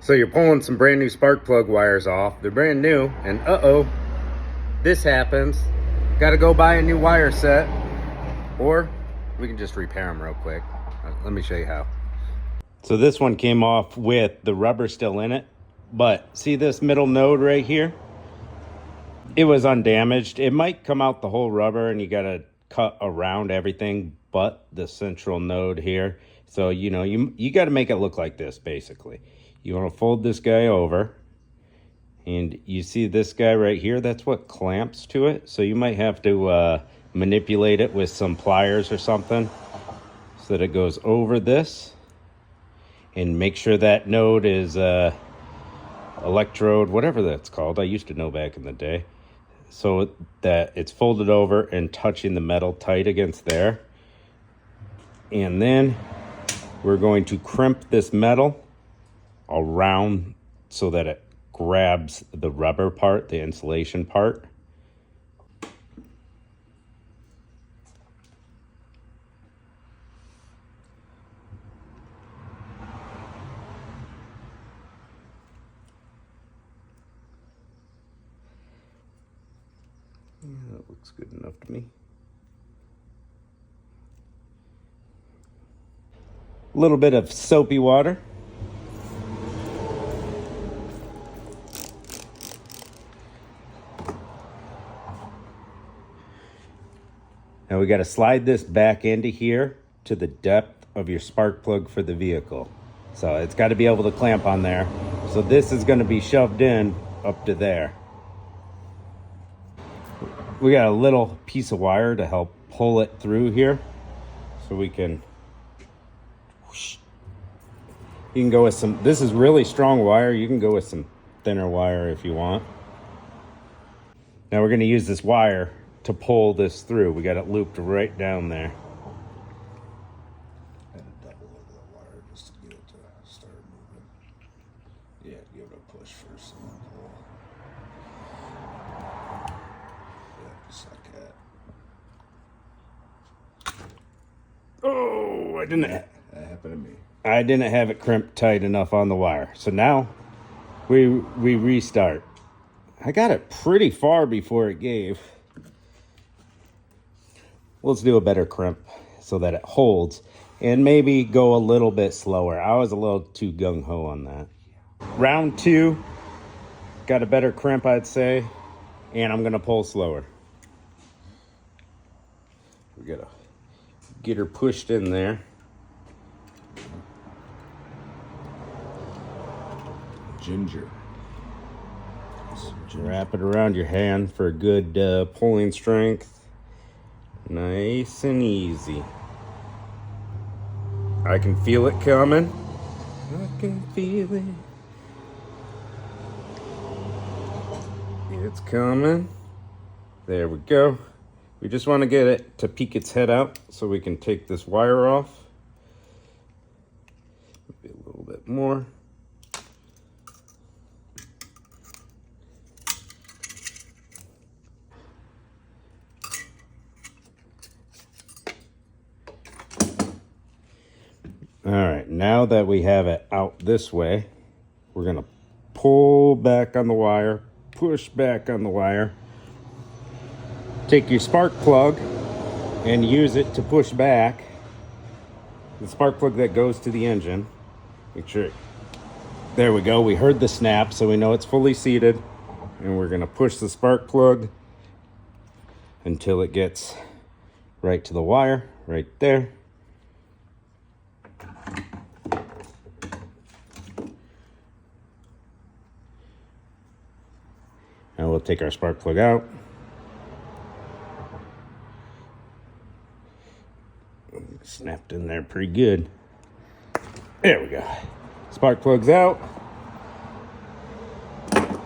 So you're pulling some brand new spark plug wires off. They're brand new, and uh-oh, this happens. Got to go buy a new wire set, or we can just repair them real quick. Let me show you how. So this one came off with the rubber still in it, but see this middle node right here? It was undamaged. It might come out the whole rubber, and you got to cut around everything but the central node here. So, you know, you got to make it look like this, basically. You want to fold this guy over, and you see this guy right here? That's what clamps to it. So you might have to manipulate it with some pliers or something so that it goes over this. And make sure that node is electrode, whatever that's called. I used to know back in the day. So that it's folded over and touching the metal tight against there. And then we're going to crimp this metal around so that it grabs the rubber part, the insulation part. Yeah, that looks good enough to me. A little bit of soapy water. Now we got to slide this back into here to the depth of your spark plug for the vehicle. So it's got to be able to clamp on there. So this is going to be shoved in up to there. We got a little piece of wire to help pull it through here. So we can, you can go with some, this is really strong wire. You can go with some thinner wire if you want. Now we're going to use this wire to pull this through. We got it looped right down there. And a double over the wire just to get it to start moving. Yeah, give it a push first and then pull. Yeah, just like that. Oh, I didn't. That happened to me. I didn't have it crimped tight enough on the wire. So now we restart. I got it pretty far before it gave. Let's do a better crimp so that it holds, and maybe go a little bit slower. I was a little too gung-ho on that. Round 2, got a better crimp, I'd say, and I'm gonna pull slower. We gotta get her pushed in there. Ginger. Wrap it around your hand for a good pulling strength. Nice and easy. I can feel it coming. I can feel it. It's coming. There we go. We just want to get it to peek its head out so we can take this wire off. Maybe a little bit more. All right, now that we have it out this way, we're gonna pull back on the wire, push back on the wire. Take your spark plug and use it to push back. The spark plug that goes to the engine. Make sure, there we go. We heard the snap, so we know it's fully seated. And we're gonna push the spark plug until it gets right to the wire, right there. Now we'll take our spark plug out. Snapped in there pretty good. There we go. Spark plug's out.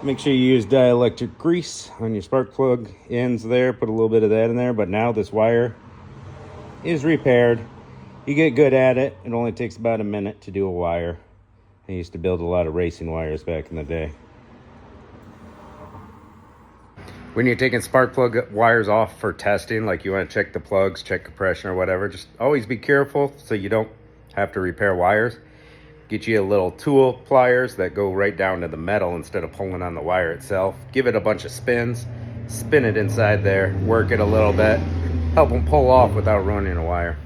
Make sure you use dielectric grease on your spark plug ends there. Put a little bit of that in there. But now this wire is repaired. You get good at it. It only takes about a minute to do a wire. I used to build a lot of racing wires back in the day. When you're taking spark plug wires off for testing, like you want to check the plugs, check compression or whatever, just always be careful so you don't have to repair wires. Get you a little tool pliers that go right down to the metal instead of pulling on the wire itself. Give it a bunch of spins, spin it inside there, work it a little bit, help them pull off without ruining the wire.